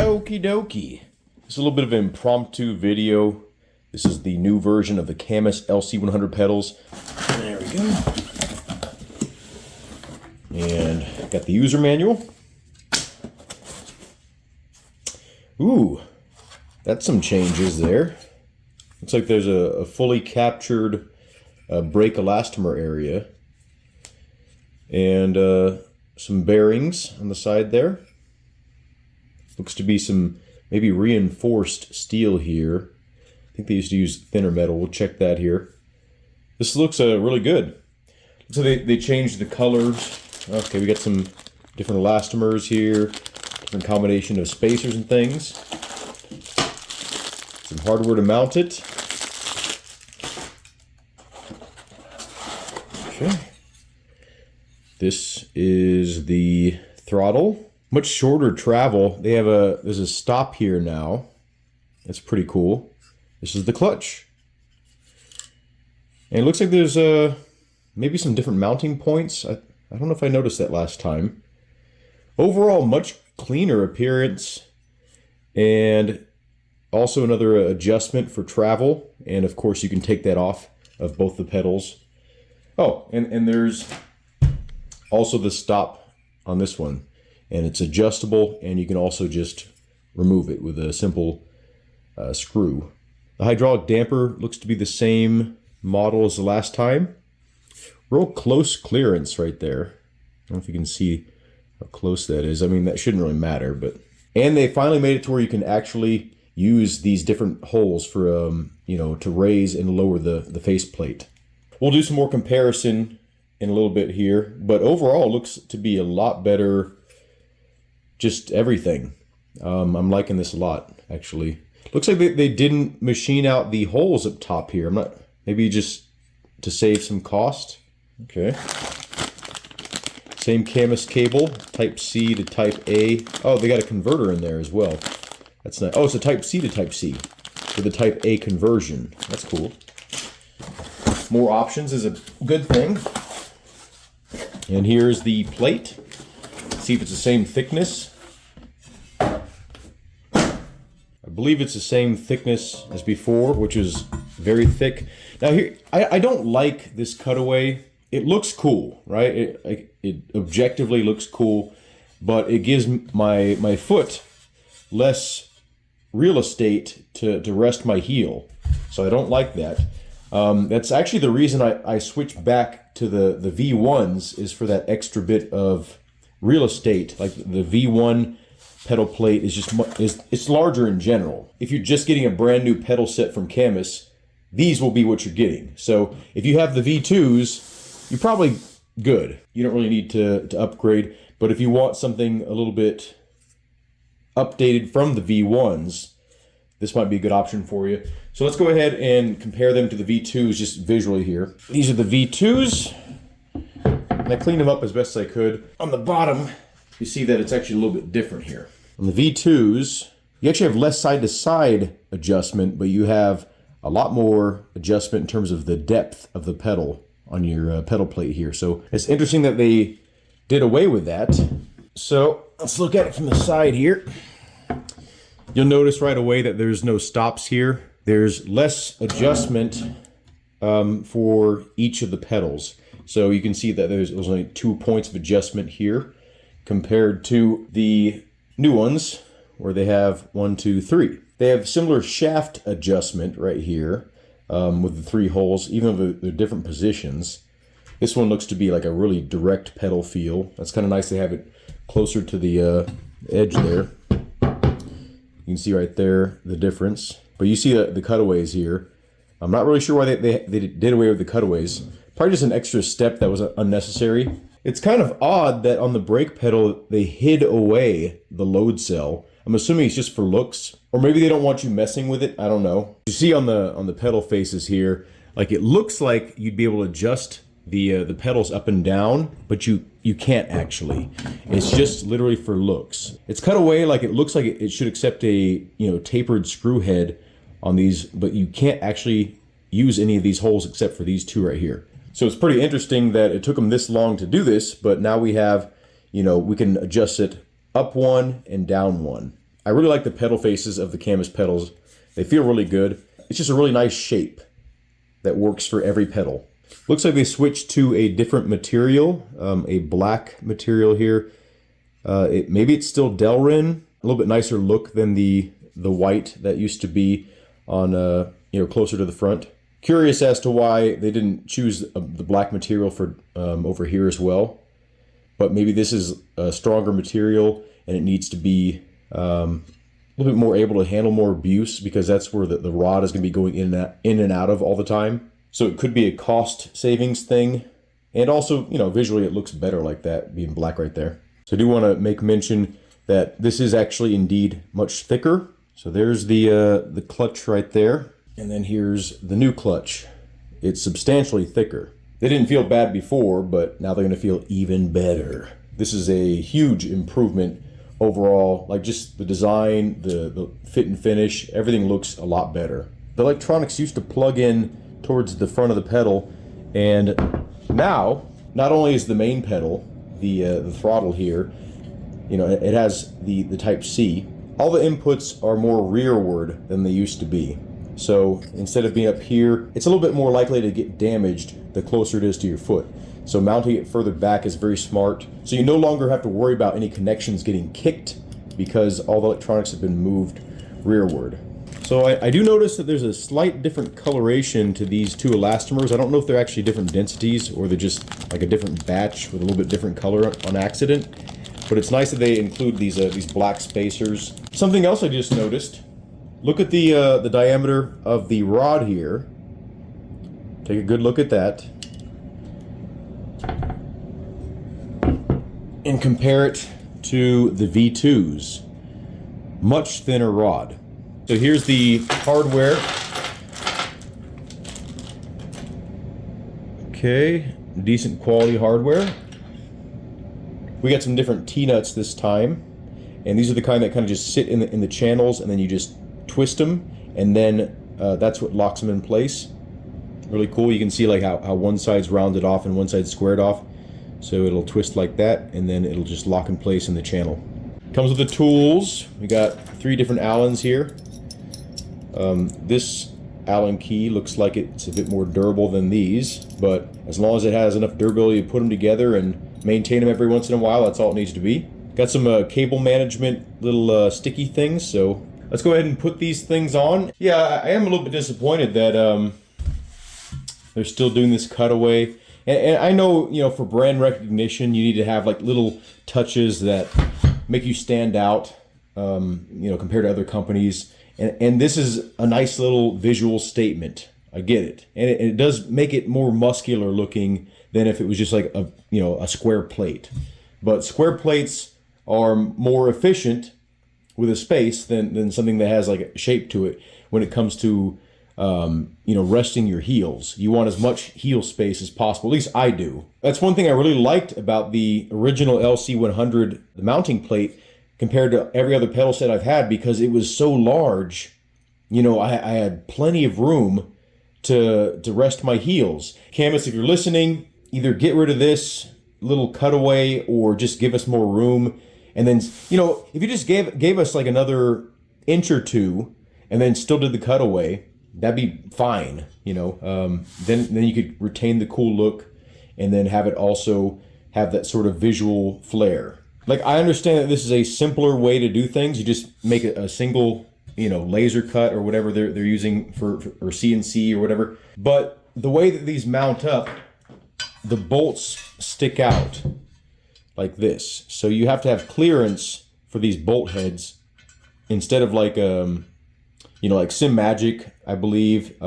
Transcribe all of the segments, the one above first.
Okie dokie. This is a little bit of an impromptu video. This is the new version of the Cammus LC100 pedals. There we go. And got the user manual. Ooh, that's some changes there. Looks like there's a fully captured brake elastomer area. And some bearings on the side there. Looks to be some maybe reinforced steel here. I think they used to use thinner metal. We'll check that here. This looks really good. So they changed the colors. Okay, we got some different elastomers here, different combination of spacers and things. Some hardware to mount it. Okay. This is the throttle. Much shorter travel. They have there's a stop here now. That's pretty cool. This is the clutch. And it looks like there's maybe some different mounting points. I don't know if I noticed that last time. Overall, much cleaner appearance. And also another adjustment for travel. And of course you can take that off of both the pedals. Oh, and there's also the stop on this one. And it's adjustable, and you can also just remove it with a simple screw. The hydraulic damper looks to be the same model as the last time. Real close clearance right there. I don't know if you can see how close that is. I mean, that shouldn't really matter, but... And they finally made it to where you can actually use these different holes for, you know, to raise and lower the faceplate. We'll do some more comparison in a little bit here, but overall it looks to be a lot better. Just everything. I'm liking this a lot, actually. Looks like they didn't machine out the holes up top here. Maybe just to save some cost. Okay. Same Cammus cable, Type C to Type A. Oh, they got a converter in there as well. That's nice. Oh, it's a Type C to Type C with a Type A conversion. That's cool. More options is a good thing. And here's the plate. See if it's the same thickness. I believe it's the same thickness as before, which is very thick. Now here, I don't like this cutaway. It looks cool, right? It objectively looks cool, but it gives my foot less real estate to rest my heel. So I don't like that. That's actually the reason I switched back to the V1s, is for that extra bit of real estate. Like the V1 pedal plate is just it's larger in general. If you're just getting a brand new pedal set from Cammus, these will be what you're getting. So if you have the V2s, you're probably good. You don't really need to upgrade. But if you want something a little bit updated from the V1s, this might be a good option for you. So let's go ahead and compare them to the V2s just visually here. These are the V2s. And I cleaned them up as best as I could. On the bottom, you see that it's actually a little bit different here. On the V2s, you actually have less side-to-side adjustment, but you have a lot more adjustment in terms of the depth of the pedal on your pedal plate here. So it's interesting that they did away with that. So let's look at it from the side here. You'll notice right away that there's no stops here. There's less adjustment for each of the pedals. So you can see that there's only 2 points of adjustment here compared to the new ones where they have 1, 2, 3. They have similar shaft adjustment right here with the 3 holes, even though they're different positions. This one looks to be like a really direct pedal feel. That's kind of nice. They have it closer to the edge there. You can see right there the difference. But you see the cutaways here. I'm not really sure why they did away with the cutaways. Probably just an extra step that was unnecessary. It's kind of odd that on the brake pedal, they hid away the load cell. I'm assuming it's just for looks. Or maybe they don't want you messing with it. I don't know. You see on the pedal faces here, like it looks like you'd be able to adjust the pedals up and down, but you can't actually. It's just literally for looks. It's cut away like it looks like it should accept a tapered screw head on these, but you can't actually use any of these holes except for these 2 right here. So it's pretty interesting that it took them this long to do this, but now we have, we can adjust it up 1 and down 1. I really like the pedal faces of the Cammus pedals. They feel really good. It's just a really nice shape that works for every pedal. Looks like they switched to a different material, a black material here. Maybe it's still Delrin, a little bit nicer look than the white that used to be on closer to the front. Curious as to why they didn't choose the black material for over here as well. But maybe this is a stronger material and it needs to be a little bit more able to handle more abuse, because that's where the rod is going to be going in and out of all the time. So it could be a cost savings thing. And also, visually it looks better like that, being black right there. So I do want to make mention that this is actually indeed much thicker. So there's the clutch right there. And then here's the new clutch. It's substantially thicker. They didn't feel bad before, but now they're going to feel even better. This is a huge improvement overall. Like just the design, the fit and finish, everything looks a lot better. The electronics used to plug in towards the front of the pedal, and now not only is the main pedal, the throttle here, it has the Type C. All the inputs are more rearward than they used to be. So instead of being up here, it's a little bit more likely to get damaged the closer it is to your foot. So mounting it further back is very smart. So you no longer have to worry about any connections getting kicked because all the electronics have been moved rearward. So I do notice that there's a slight different coloration to these two elastomers. I don't know if they're actually different densities or they're just like a different batch with a little bit different color on accident. But it's nice that they include these black spacers. Something else I just noticed. Look at the diameter of the rod here. Take a good look at that. And compare it to the V2s. Much thinner rod. So here's the hardware. Okay, decent quality hardware. We got some different T-nuts this time. And these are the kind that kind of just sit in the channels, and then you just twist them, and then that's what locks them in place. Really cool. You can see like how one side's rounded off and one side's squared off. So it'll twist like that, and then it'll just lock in place in the channel. Comes with the tools. We got 3 different Allens here. This Allen key looks like it's a bit more durable than these, but as long as it has enough durability to put them together and maintain them every once in a while, that's all it needs to be. Got some cable management little sticky things, so let's go ahead and put these things on. Yeah, I am a little bit disappointed that they're still doing this cutaway. And I know, for brand recognition, you need to have like little touches that make you stand out, compared to other companies. And this is a nice little visual statement. I get it. And it does make it more muscular looking than if it was just like a square plate. But square plates are more efficient with a space than something that has like a shape to it when it comes to resting your heels. You want as much heel space as possible. At least I do. That's one thing I really liked about the original LC100, the mounting plate, compared to every other pedal set I've had, because it was so large. I had plenty of room to rest my heels. Cammus, if you're listening, either get rid of this little cutaway or just give us more room. And then, if you just gave us like another inch or two and then still did the cutaway, that'd be fine. Then you could retain the cool look and then have it also have that sort of visual flair. Like, I understand that this is a simpler way to do things. You just make a single, laser cut or whatever they're using for or CNC or whatever. But the way that these mount up, the bolts stick out like this. So you have to have clearance for these bolt heads instead of like like SimRacing, I believe.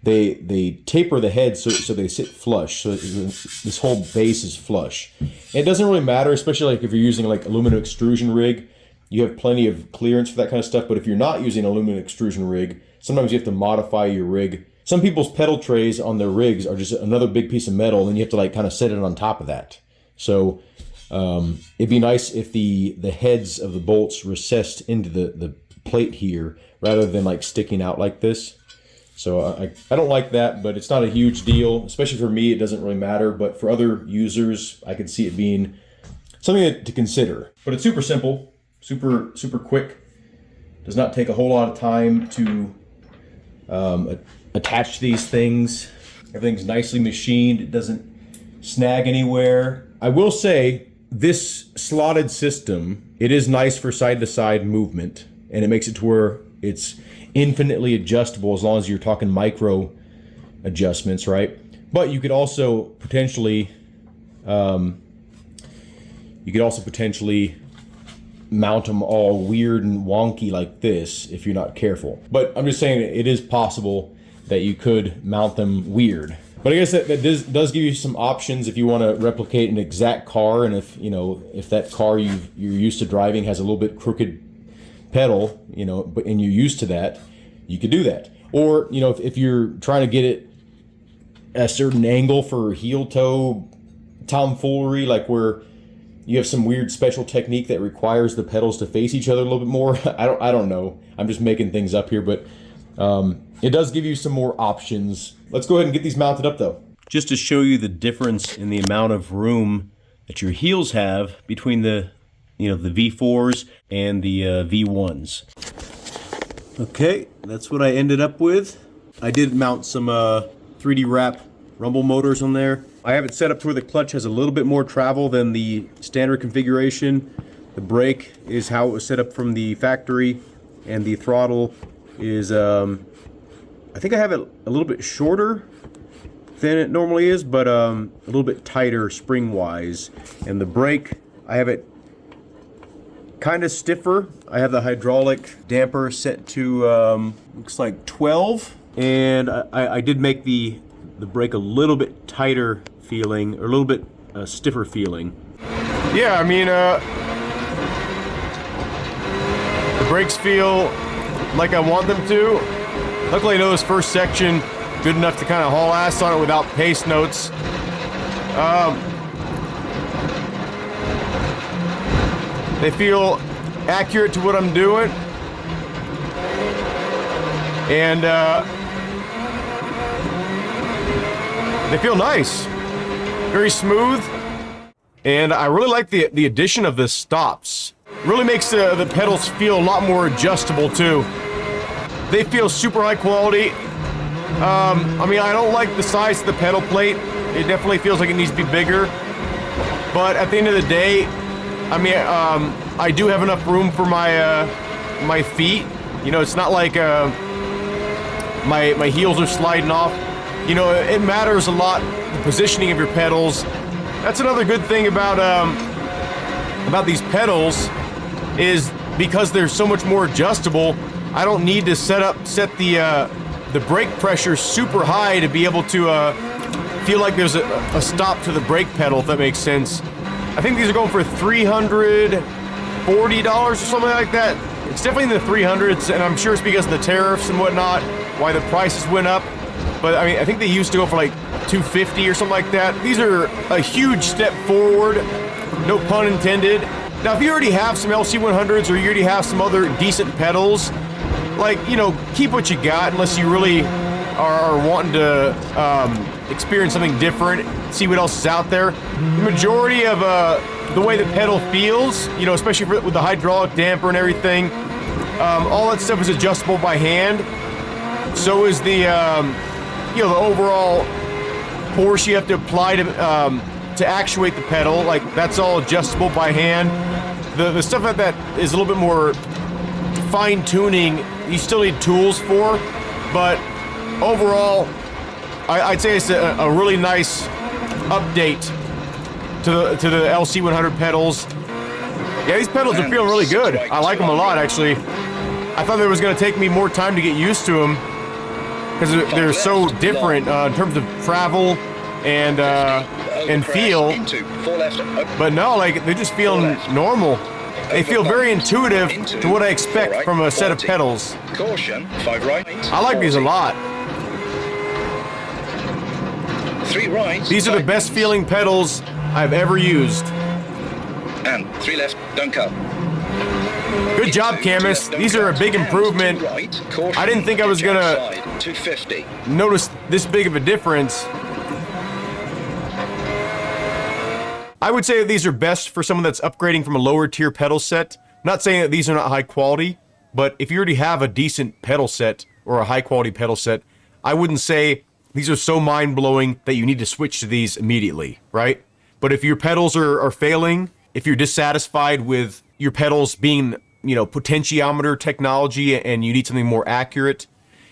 They taper the head so they sit flush. So this whole base is flush. And it doesn't really matter, especially like if you're using like aluminum extrusion rig. You have plenty of clearance for that kind of stuff. But if you're not using an aluminum extrusion rig, sometimes you have to modify your rig. Some people's pedal trays on their rigs are just another big piece of metal, and then you have to like kind of set it on top of that. So it'd be nice if the heads of the bolts recessed into the plate here rather than like sticking out like this. So I don't like that, but it's not a huge deal. Especially for me, it doesn't really matter. But for other users, I could see it being something to consider. But it's super simple, super quick. Does not take a whole lot of time to attach these things. Everything's nicely machined. It doesn't snag anywhere. I will say, this slotted system, it is nice for side-to-side movement, and it makes it to where it's infinitely adjustable as long as you're talking micro adjustments, right? But you could also potentially mount them all weird and wonky like this if you're not careful. But I'm just saying it is possible that you could mount them weird. But I guess that does give you some options if you want to replicate an exact car, and if if that car you're used to driving has a little bit crooked pedal, and you're used to that, you could do that. Or if you're trying to get it at a certain angle for heel toe tomfoolery, like where you have some weird special technique that requires the pedals to face each other a little bit more. I don't know. I'm just making things up here, but it does give you some more options. Let's go ahead and get these mounted up though. Just to show you the difference in the amount of room that your heels have between the the V4s and the V1s. Okay, that's what I ended up with. I did mount some 3D wrap rumble motors on there. I have it set up to where the clutch has a little bit more travel than the standard configuration. The brake is how it was set up from the factory, and the throttle is, I think I have it a little bit shorter than it normally is, but a little bit tighter spring-wise. And the brake, I have it kind of stiffer. I have the hydraulic damper set to, looks like 12, and I did make the brake a little bit tighter feeling, or a little bit stiffer feeling. Yeah, I mean, the brakes feel like I want them to. Luckily, I know this first section good enough to kind of haul ass on it without pace notes. They feel accurate to what I'm doing, and they feel nice, very smooth, and I really like the addition of the stops. Really makes the pedals feel a lot more adjustable too. They feel super high quality. I mean, I don't like the size of the pedal plate. It definitely feels like it needs to be bigger, but at the end of the day, I mean, I do have enough room for my my feet. It's not like my heels are sliding off. It matters a lot, the positioning of your pedals. That's another good thing about these pedals, is because they're so much more adjustable. I don't need to set the brake pressure super high to be able to feel like there's a stop to the brake pedal, if that makes sense. I think these are going for $340 or something like that. It's definitely in the 300s, and I'm sure it's because of the tariffs and whatnot, why the prices went up. But I mean, I think they used to go for like $250 or something like that. These are a huge step forward, no pun intended. Now, if you already have some LC100s, or you already have some other decent pedals, like, keep what you got, unless you really are wanting to experience something different, see what else is out there. The majority of the way the pedal feels, especially with the hydraulic damper and everything, all that stuff is adjustable by hand. So is the the overall force you have to apply to actuate the pedal. Like, that's all adjustable by hand. The stuff that is a little bit more fine tuning, you still need tools for, but overall, I'd say it's a really nice update to the LC100 pedals. Yeah, these pedals are feeling really good. I like them a lot, actually. I thought it was going to take me more time to get used to them, because they're so different in terms of travel and feel. But no, like, they're just feeling normal. They feel very intuitive to what I expect from a set of pedals. I like these a lot. 3 right. These are the best feeling pedals I've ever used. And 3 left, don't cut. Good job, Cammus. These are a big improvement. I didn't think I was gonna notice this big of a difference. I would say that these are best for someone that's upgrading from a lower tier pedal set. Not saying that these are not high quality, But if you already have a decent pedal set or a high quality pedal set, I wouldn't say these are so mind-blowing that you need to switch to these immediately, right? But if your pedals are failing, if you're dissatisfied with your pedals being, potentiometer technology and you need something more accurate,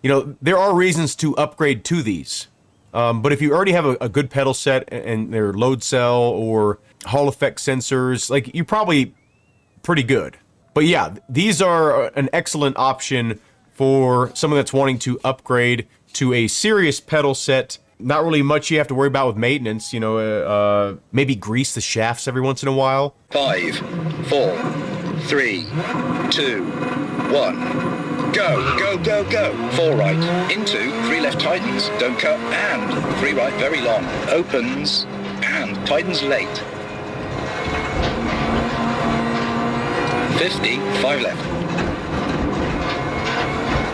there are reasons to upgrade to these. But if you already have a good pedal set and they're load cell or Hall effect sensors, like, you're probably pretty good. But yeah, these are an excellent option for someone that's wanting to upgrade to a serious pedal set. Not really much you have to worry about with maintenance, maybe grease the shafts every once in a while. 5, 4, 3, 2, 1. Go, go, go, go. 4 right, into 3 left tightens, don't cut, and 3 right very long, opens, and tightens late. 50, 5 left.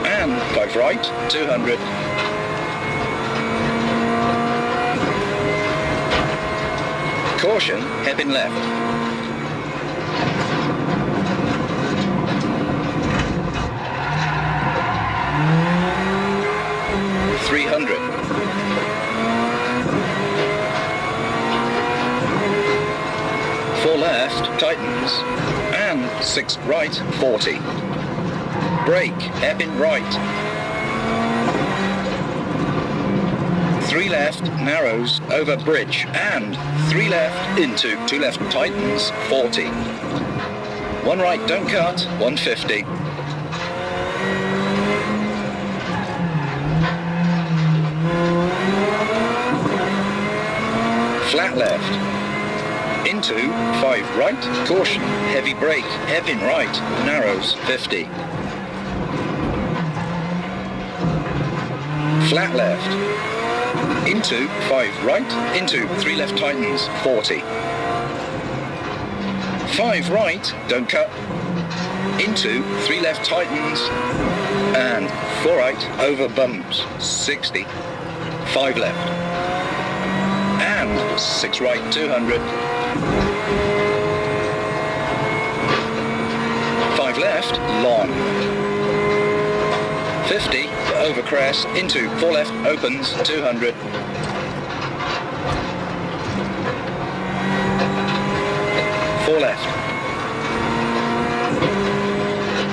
And 5 right, 200. Caution, hairpin left. $300. 4 left, tightens, and 6 right, 40. Brake, hairpin right. 3 left, narrows, over bridge, and 3 left, into 2 left, tightens, 40. 1 right, don't cut, 150. Flat left, into 5 right, caution, heavy brake, hairpin right, narrows, 50. Flat left, into 5 right, into 3 left tightens, 40. 5 right, don't cut, into 3 left tightens, and 4 right, over bumps, 60. 5 left, and 6 right, 200. 5 left, long. 50, over crest, into 4 left, opens, 200. 4 left.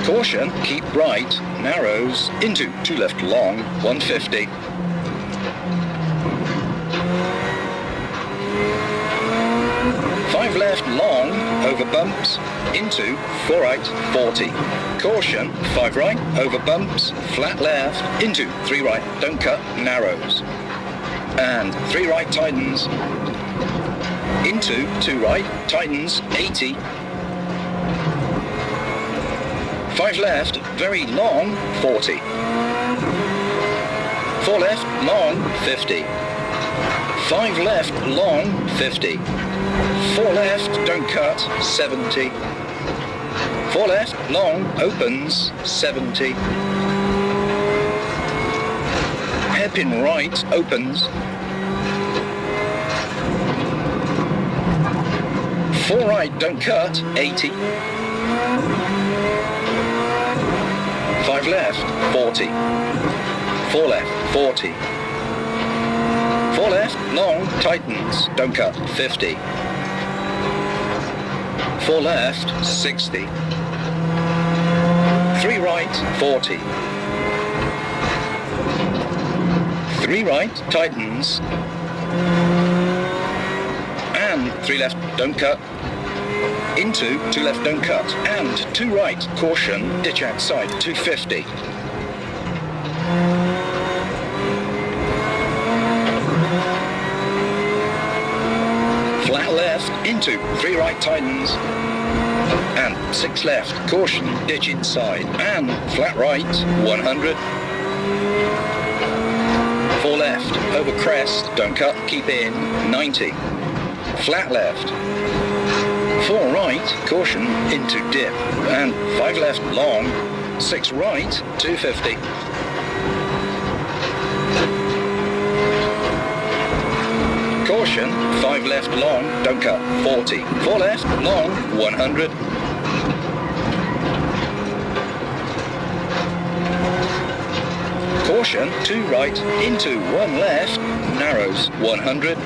Caution, keep right, narrows, into 2 left, long, 150. 5 left, long, over bumps, into 4 right, 40. Caution, 5 right, over bumps, flat left, into 3 right, don't cut, narrows. And 3 right tightens, into 2 right, tightens, 80. 5 left, very long, 40. 4 left, long, 50. 5 left, long, 50. 4 left, don't cut, 70. 4 left, long, opens, 70. Hairpin right, opens. 4 right, don't cut, 80. 5 left, 40. 4 left, 40. 4 left, long, tightens, don't cut, 50. 4 left, 60. 3 right, 40. 3 right, tightens. And 3 left, don't cut. Into 2 left, don't cut. And 2 right, caution, ditch outside, 250. Flat left, into 3 right, tightens. And 6 left, caution, ditch inside. And flat right, 100. 4 left, over crest, don't cut, keep in, 90. Flat left. 4 right, caution, into dip. And 5 left, long. 6 right, 250. Caution, 5 left, long, don't cut, 40. 4 left, long, 100. Caution, 2 right, into 1 left, narrows 100.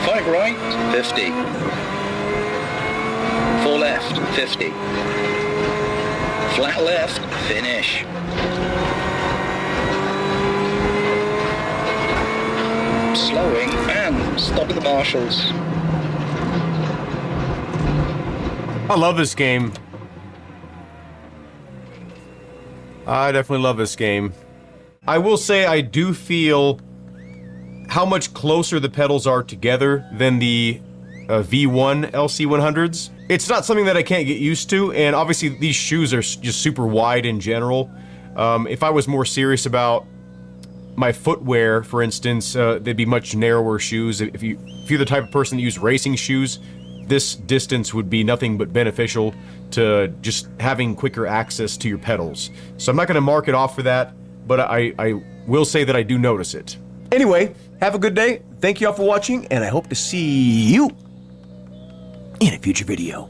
5 right, 50. 4 left, 50. Flat left, finish. Slowing and stopping the marshals. I love this game. I definitely love this game. I will say I do feel how much closer the pedals are together than the V1 LC100s. It's not something that I can't get used to, and obviously these shoes are just super wide in general. If I was more serious about my footwear, for instance, they'd be much narrower shoes. If you're the type of person that use racing shoes, this distance would be nothing but beneficial to just having quicker access to your pedals. So I'm not going to mark it off for that, but I will say that I do notice it. Anyway, have a good day. Thank you all for watching, and I hope to see you in a future video.